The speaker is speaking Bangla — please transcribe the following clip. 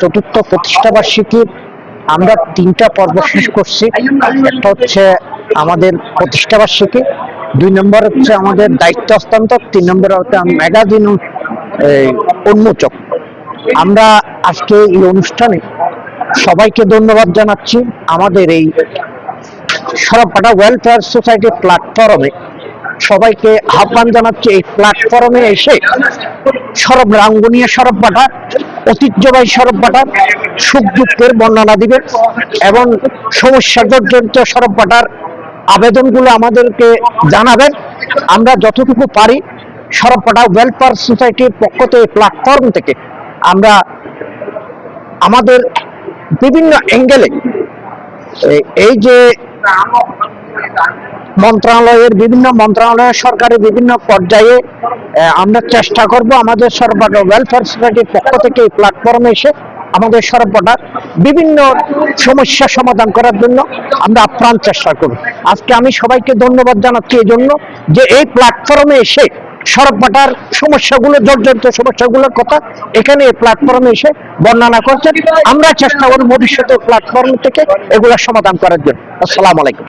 চতুর্থ প্রতিষ্ঠাবার্ষিকীর আমরা 3টা পর্ব শেষ করছি। একটা হচ্ছে আমাদের প্রতিষ্ঠাবার্ষিকী, 2 নম্বর হচ্ছে আমাদের দায়িত্ব হস্তান্তর, 3 নম্বর হচ্ছে ম্যাগাজিন উন্মোচক। আমরা আজকে এই অনুষ্ঠানে সবাইকে ধন্যবাদ জানাচ্ছি। আমাদের এই সরবপাড়া ওয়েলফেয়ার সোসাইটি প্ল্যাটফর্মে সবাইকে আহ্বান জানাচ্ছি এই প্ল্যাটফর্মে এসে রাঙ্গুনিয়া সরবপাড়া ঐতিহ্যবাহী সরবপাড়ার সুখ দুঃখের বর্ণনা দিবেন এবং সমস্যা জর্জরিত সরবপাড়ার আবেদনগুলো আমাদেরকে জানাবেন। আমরা যতটুকু পারি সরবপাড়া ওয়েলফেয়ার সোসাইটির পক্ষ থেকে প্ল্যাটফর্ম থেকে আমরা আমাদের বিভিন্ন অ্যাঙ্গেলে এই যে বিভিন্ন মন্ত্রণালয়ের সরকারের বিভিন্ন পর্যায়ে আমরা চেষ্টা করব আমাদের সরবপাড়া ওয়েলফেয়ার সোসাইটির পক্ষ থেকে এই প্ল্যাটফর্মে এসে আমাদের সরবপাড়ার বিভিন্ন সমস্যা সমাধান করার জন্য আমরা আপ্রাণ চেষ্টা করব। আজকে আমি সবাইকে ধন্যবাদ জানাচ্ছি এই জন্য যে এই প্ল্যাটফর্মে এসে সরবপাড়ার সমস্যাগুলো, জর্জরিত সমস্যাগুলোর কথা এখানে এই প্ল্যাটফর্মে এসে বর্ণনা করছেন। আমরা চেষ্টা করব ভবিষ্যতে প্ল্যাটফর্ম থেকে এগুলো সমাধান করার জন্য। আসসালামু আলাইকুম।